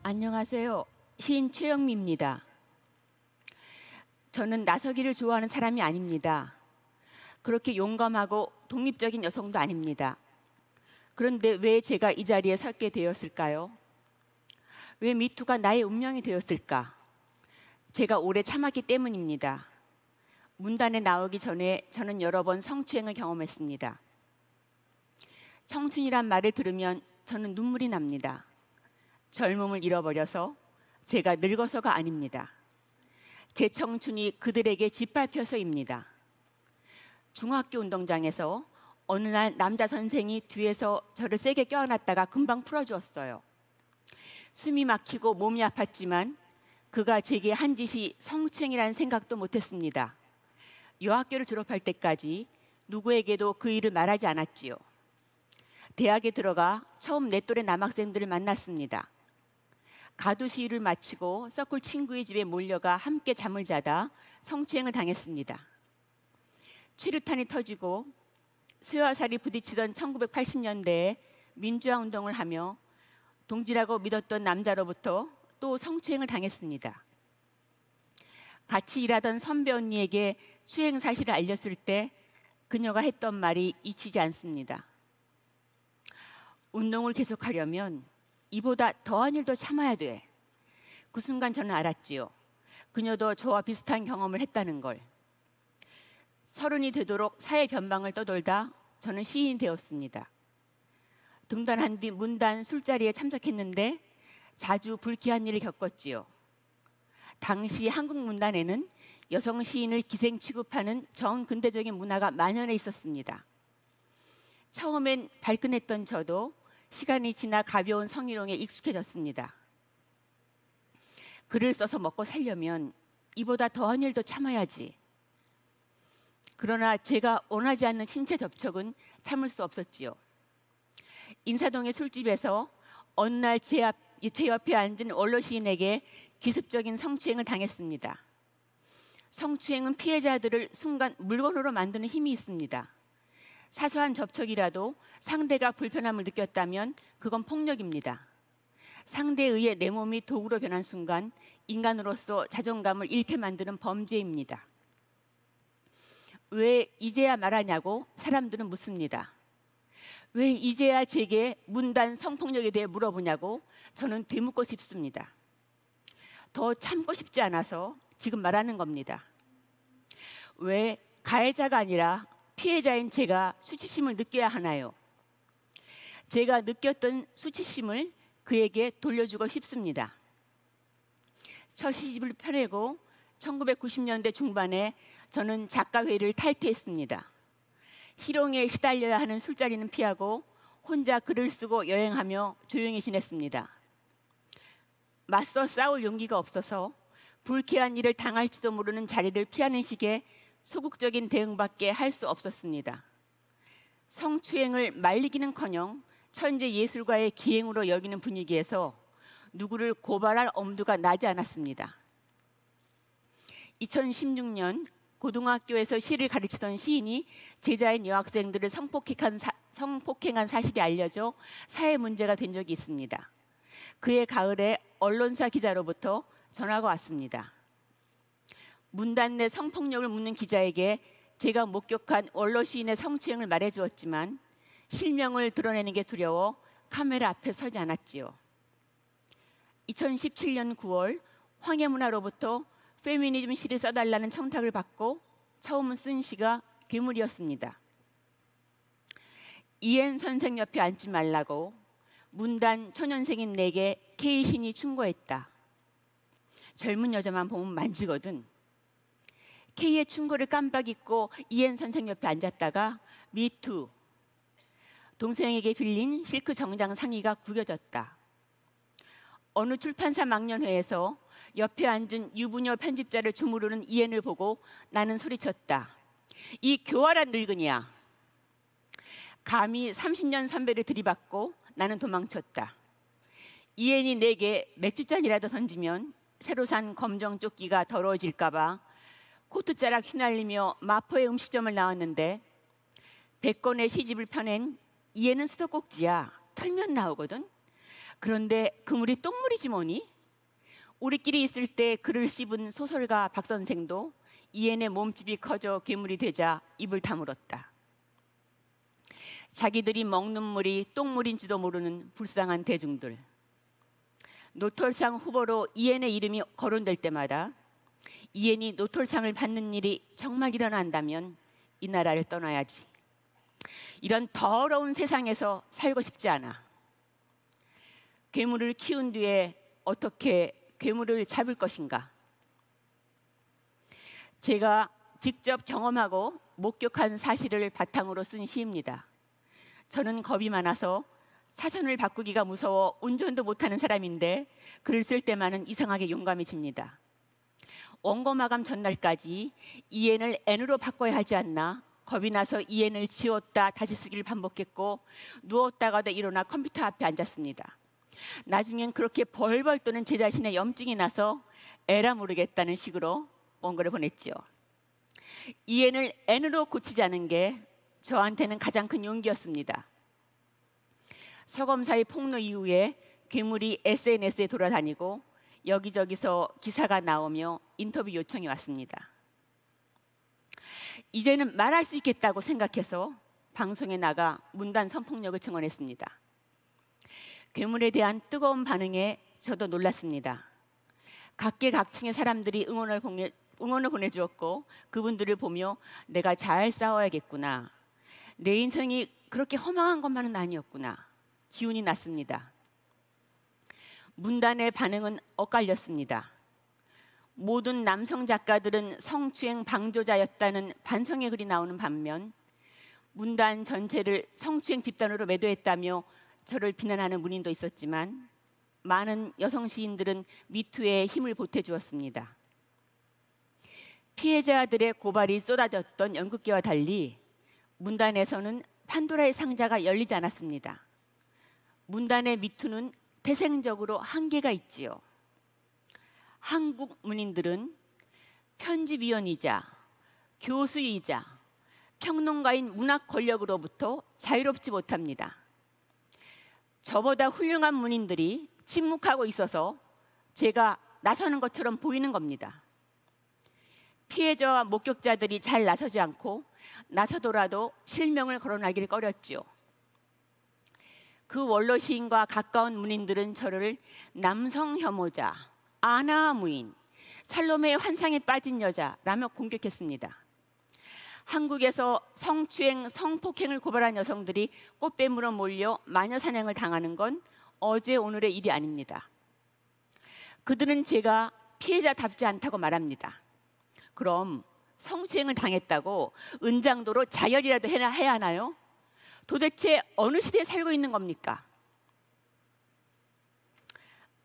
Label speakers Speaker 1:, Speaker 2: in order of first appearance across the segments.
Speaker 1: 안녕하세요. 시인 최영미입니다. 저는 나서기를 좋아하는 사람이 아닙니다. 그렇게 용감하고 독립적인 여성도 아닙니다. 그런데 왜 제가 이 자리에 서게 되었을까요? 왜 미투가 나의 운명이 되었을까? 제가 오래 참았기 때문입니다. 문단에 나오기 전에 저는 여러 번 성추행을 경험했습니다. 청춘이란 말을 들으면 저는 눈물이 납니다. 젊음을 잃어버려서 제가 늙어서가 아닙니다. 제 청춘이 그들에게 짓밟혀서입니다. 중학교 운동장에서 어느 날 남자 선생이 뒤에서 저를 세게 껴안았다가 금방 풀어주었어요. 숨이 막히고 몸이 아팠지만 그가 제게 한 짓이 성추행이라는 생각도 못했습니다. 여학교를 졸업할 때까지 누구에게도 그 일을 말하지 않았지요. 대학에 들어가 처음 내 또래 남학생들을 만났습니다. 가두 시위를 마치고 서클 친구의 집에 몰려가 함께 잠을 자다 성추행을 당했습니다. 최루탄이 터지고 쇠와 살이 부딪히던 1980년대에 민주화 운동을 하며 동지라고 믿었던 남자로부터 또 성추행을 당했습니다. 같이 일하던 선배 언니에게 추행 사실을 알렸을 때 그녀가 했던 말이 잊히지 않습니다. 운동을 계속하려면 이보다 더한 일도 참아야 돼. 그 순간 저는 알았지요. 그녀도 저와 비슷한 경험을 했다는 걸. 30이 되도록 사회 변방을 떠돌다 저는 시인이 되었습니다. 등단한 뒤 문단 술자리에 참석했는데 자주 불쾌한 일을 겪었지요. 당시 한국 문단에는 여성 시인을 기생 취급하는 정근대적인 문화가 만연해 있었습니다. 처음엔 발끈했던 저도 시간이 지나 가벼운 성희롱에 익숙해졌습니다. 글을 써서 먹고 살려면 이보다 더한 일도 참아야지. 그러나 제가 원하지 않는 신체 접촉은 참을 수 없었지요. 인사동의 술집에서 어느 날 제 옆에 앉은 원로 시인에게 기습적인 성추행을 당했습니다. 성추행은 피해자들을 순간 물건으로 만드는 힘이 있습니다. 사소한 접촉이라도 상대가 불편함을 느꼈다면 그건 폭력입니다. 상대에 의해 내 몸이 도구로 변한 순간 인간으로서 자존감을 잃게 만드는 범죄입니다. 왜 이제야 말하냐고 사람들은 묻습니다. 왜 이제야 제게 문단 성폭력에 대해 물어보냐고 저는 되묻고 싶습니다. 더 참고 싶지 않아서 지금 말하는 겁니다. 왜 가해자가 아니라 피해자인 제가 수치심을 느껴야 하나요? 제가 느꼈던 수치심을 그에게 돌려주고 싶습니다. 첫 시집을 펴내고 1990년대 중반에 저는 작가회를 탈퇴했습니다. 희롱에 시달려야 하는 술자리는 피하고 혼자 글을 쓰고 여행하며 조용히 지냈습니다. 맞서 싸울 용기가 없어서 불쾌한 일을 당할지도 모르는 자리를 피하는 식의 소극적인 대응밖에 할 수 없었습니다. 성추행을 말리기는커녕 천재 예술가의 기행으로 여기는 분위기에서 누구를 고발할 엄두가 나지 않았습니다. 2016년 고등학교에서 시를 가르치던 시인이 제자인 여학생들을 성폭행한 사실이 알려져 사회 문제가 된 적이 있습니다. 그해 가을에 언론사 기자로부터 전화가 왔습니다. 문단 내 성폭력을 묻는 기자에게 제가 목격한 원로 시인의 성추행을 말해주었지만 실명을 드러내는 게 두려워 카메라 앞에 서지 않았지요. 2017년 9월 황해문화로부터 페미니즘 시를 써달라는 청탁을 받고 처음 쓴 시가 괴물이었습니다. 이엔 선생 옆에 앉지 말라고 문단 초년생인 내게 K신이 충고했다. 젊은 여자만 보면 만지거든. K의 충고를 깜빡 잊고 이엔 선생 옆에 앉았다가 미투. 동생에게 빌린 실크 정장 상의가 구겨졌다. 어느 출판사 막년회에서 옆에 앉은 유부녀 편집자를 주무르는 이엔을 보고 나는 소리쳤다. 이 교활한 늙은이야. 감히 30년 선배를 들이받고 나는 도망쳤다. 이엔이 내게 맥주잔이라도 던지면 새로 산 검정 조끼가 더러워질까 봐 코트자락 휘날리며 마포의 음식점을 나왔는데 100권의 시집을 펴낸 이엔은 수도꼭지야. 털면 나오거든. 그런데 그물이 똥물이지 뭐니? 우리끼리 있을 때 글을 씹은 소설가 박 선생도 이엔의 몸집이 커져 괴물이 되자 입을 다물었다. 자기들이 먹는 물이 똥물인지도 모르는 불쌍한 대중들. 노털상 후보로 이엔의 이름이 거론될 때마다 이엔이 노털상을 받는 일이 정말 일어난다면 이 나라를 떠나야지. 이런 더러운 세상에서 살고 싶지 않아. 괴물을 키운 뒤에 어떻게 괴물을 잡을 것인가? 제가 직접 경험하고 목격한 사실을 바탕으로 쓴 시입니다. 저는 겁이 많아서 사선을 바꾸기가 무서워 운전도 못하는 사람인데 글을 쓸 때만은 이상하게 용감이 집니다. 원고 마감 전날까지 이엔을 N으로 바꿔야 하지 않나 겁이 나서 이엔을 지웠다 다시 쓰기를 반복했고 누웠다가도 일어나 컴퓨터 앞에 앉았습니다. 나중엔 그렇게 벌벌 떠는 제 자신의 염증이 나서 에라 모르겠다는 식으로 원고를 보냈지요. 이엔을 N으로 고치자는 게 저한테는 가장 큰 용기였습니다. 서검사의 폭로 이후에 괴물이 SNS에 돌아다니고 여기저기서 기사가 나오며 인터뷰 요청이 왔습니다. 이제는 말할 수 있겠다고 생각해서 방송에 나가 문단 성폭력을 증언했습니다. 괴물에 대한 뜨거운 반응에 저도 놀랐습니다. 각계각층의 사람들이 응원을 보내주었고 그분들을 보며 내가 잘 싸워야겠구나. 내 인생이 그렇게 허망한 것만은 아니었구나. 기운이 났습니다. 문단의 반응은 엇갈렸습니다. 모든 남성 작가들은 성추행 방조자였다는 반성의 글이 나오는 반면 문단 전체를 성추행 집단으로 매도했다며 저를 비난하는 문인도 있었지만 많은 여성 시인들은 미투에 힘을 보태주었습니다. 피해자들의 고발이 쏟아졌던 연극계와 달리 문단에서는 판도라의 상자가 열리지 않았습니다. 문단의 미투는 태생적으로 한계가 있지요. 한국 문인들은 편집위원이자 교수이자 평론가인 문학 권력으로부터 자유롭지 못합니다. 저보다 훌륭한 문인들이 침묵하고 있어서 제가 나서는 것처럼 보이는 겁니다. 피해자와 목격자들이 잘 나서지 않고 나서더라도 실명을 거론하기를 꺼렸지요. 그 원로 시인과 가까운 문인들은 저를 남성 혐오자, 아나 무인, 살로메의 환상에 빠진 여자라며 공격했습니다. 한국에서 성추행, 성폭행을 고발한 여성들이 꽃뱀으로 몰려 마녀 사냥을 당하는 건 어제 오늘의 일이 아닙니다. 그들은 제가 피해자답지 않다고 말합니다. 그럼 성추행을 당했다고 은장도로 자결이라도 해야 하나요? 도대체 어느 시대에 살고 있는 겁니까?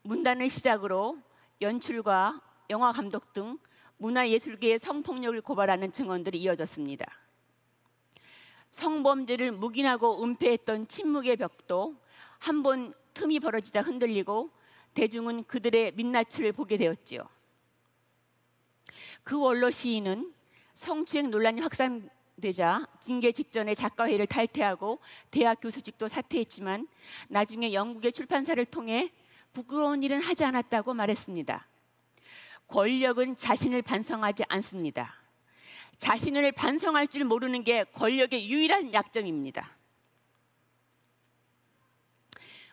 Speaker 1: 문단을 시작으로 연출가, 영화 감독 등 문화예술계의 성폭력을 고발하는 증언들이 이어졌습니다. 성범죄를 묵인하고 은폐했던 침묵의 벽도 한 번 틈이 벌어지다 흔들리고 대중은 그들의 민낯을 보게 되었지요. 그 원로 시인은 성추행 논란이 확산되자 징계 직전에 작가회의를 탈퇴하고 대학 교수직도 사퇴했지만 나중에 영국의 출판사를 통해 부끄러운 일은 하지 않았다고 말했습니다. 권력은 자신을 반성하지 않습니다. 자신을 반성할 줄 모르는 게 권력의 유일한 약점입니다.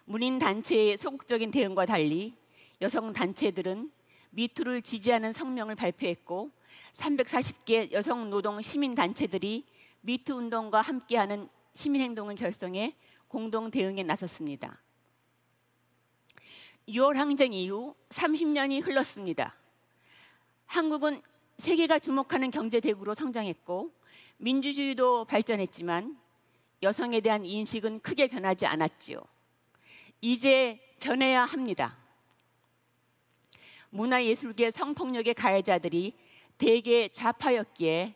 Speaker 1: 문인 단체의 소극적인 대응과 달리 여성 단체들은 미투를 지지하는 성명을 발표했고 340개 여성 노동 시민 단체들이 미투 운동과 함께하는 시민행동을 결성해 공동 대응에 나섰습니다. 6월 항쟁 이후 30년이 흘렀습니다. 한국은 세계가 주목하는 경제 대국으로 성장했고 민주주의도 발전했지만 여성에 대한 인식은 크게 변하지 않았지요. 이제 변해야 합니다. 문화예술계 성폭력의 가해자들이 대개 좌파였기에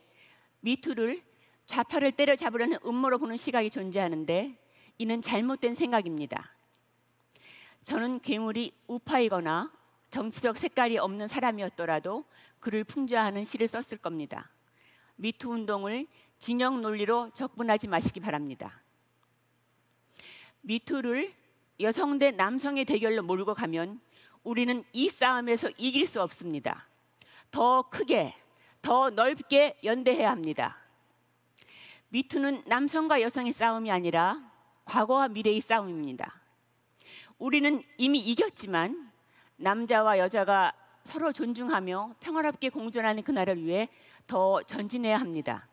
Speaker 1: 미투를 좌파를 때려잡으려는 음모로 보는 시각이 존재하는데 이는 잘못된 생각입니다. 저는 괴물이 우파이거나 정치적 색깔이 없는 사람이었더라도 그를 풍자하는 시를 썼을 겁니다. 미투 운동을 진영 논리로 적분하지 마시기 바랍니다. 미투를 여성 대 남성의 대결로 몰고 가면 우리는 이 싸움에서 이길 수 없습니다. 더 크게, 더 넓게 연대해야 합니다. 미투는 남성과 여성의 싸움이 아니라 과거와 미래의 싸움입니다. 우리는 이미 이겼지만 남자와 여자가 서로 존중하며 평화롭게 공존하는 그날을 위해 더 전진해야 합니다.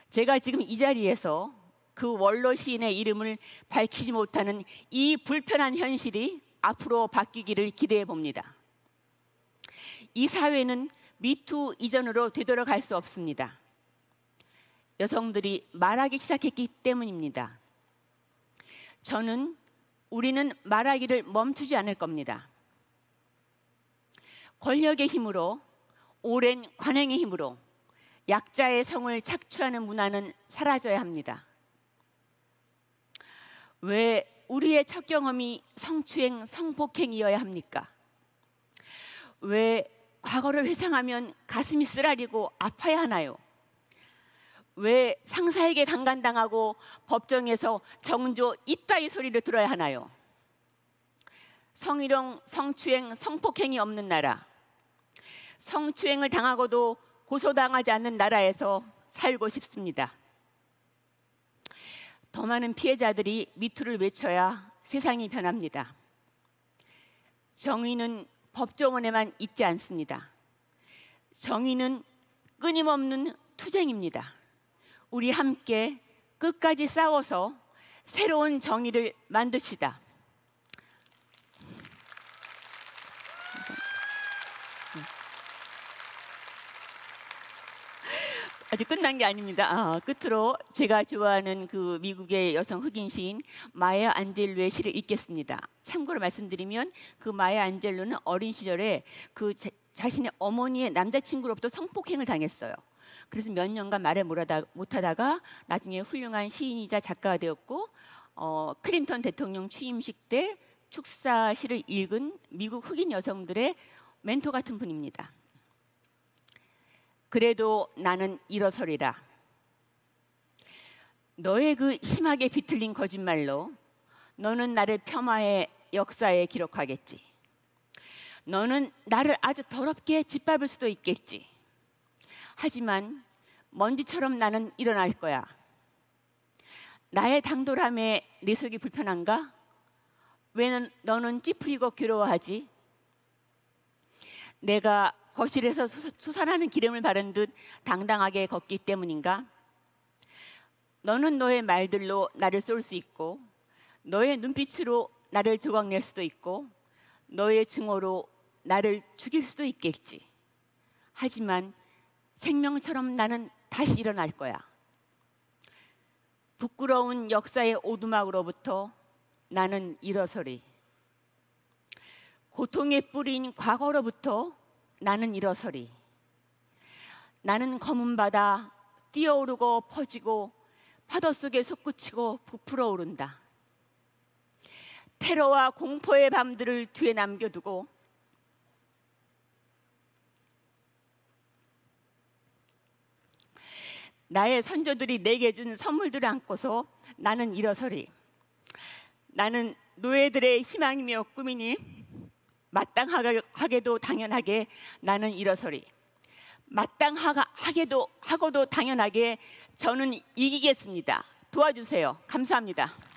Speaker 1: 제가 지금 이 자리에서 그 원로 시인의 이름을 밝히지 못하는 이 불편한 현실이 앞으로 바뀌기를 기대해 봅니다. 이 사회는 미투 이전으로 되돌아갈 수 없습니다. 여성들이 말하기 시작했기 때문입니다. 우리는 말하기를 멈추지 않을 겁니다. 권력의 힘으로, 오랜 관행의 힘으로 약자의 성을 착취하는 문화는 사라져야 합니다. 왜 우리의 첫 경험이 성추행, 성폭행이어야 합니까? 왜 과거를 회상하면 가슴이 쓰라리고 아파야 하나요? 왜 상사에게 강간당하고 법정에서 정조 이따위 소리를 들어야 하나요? 성희롱, 성추행, 성폭행이 없는 나라, 성추행을 당하고도 고소당하지 않는 나라에서 살고 싶습니다. 더 많은 피해자들이 미투를 외쳐야 세상이 변합니다. 정의는 법정원에만 있지 않습니다. 정의는 끊임없는 투쟁입니다. 우리 함께 끝까지 싸워서 새로운 정의를 만듭시다. 아직 끝난 게 아닙니다. 끝으로 제가 좋아하는 그 미국의 여성 흑인 시인 마야 안젤로의 시를 읽겠습니다. 참고로 말씀드리면 그 마야 안젤로는 어린 시절에 그 자신의 어머니의 남자친구로부터 성폭행을 당했어요. 그래서 몇 년간 말을 못하다가 나중에 훌륭한 시인이자 작가가 되었고 클린턴 대통령 취임식 때 축사 시를 읽은 미국 흑인 여성들의 멘토 같은 분입니다. 그래도 나는 일어서리라. 너의 그 심하게 비틀린 거짓말로 너는 나를 폄하해 역사에 기록하겠지. 너는 나를 아주 더럽게 짓밟을 수도 있겠지. 하지만 먼지처럼 나는 일어날 거야. 나의 당돌함에 네 속이 불편한가? 왜 너는 찌푸리고 괴로워하지? 내가 거실에서 솟아나는 기름을 바른 듯 당당하게 걷기 때문인가? 너는 너의 말들로 나를 쏠 수 있고 너의 눈빛으로 나를 조각낼 수도 있고 너의 증오로 나를 죽일 수도 있겠지. 하지만 생명처럼 나는 다시 일어날 거야. 부끄러운 역사의 오두막으로부터 나는 일어서리. 고통의 뿌리인 과거로부터 나는 일어서리. 나는 검은 바다 뛰어오르고 퍼지고 파도 속에 솟구치고 부풀어 오른다. 테러와 공포의 밤들을 뒤에 남겨두고 나의 선조들이 내게 준 선물들을 안고서 나는 일어서리. 나는 노예들의 희망이며 꿈이니 마땅하게도 당연하게 나는 일어서리. 마땅하게도 하고도 당연하게 저는 이기겠습니다. 도와주세요. 감사합니다.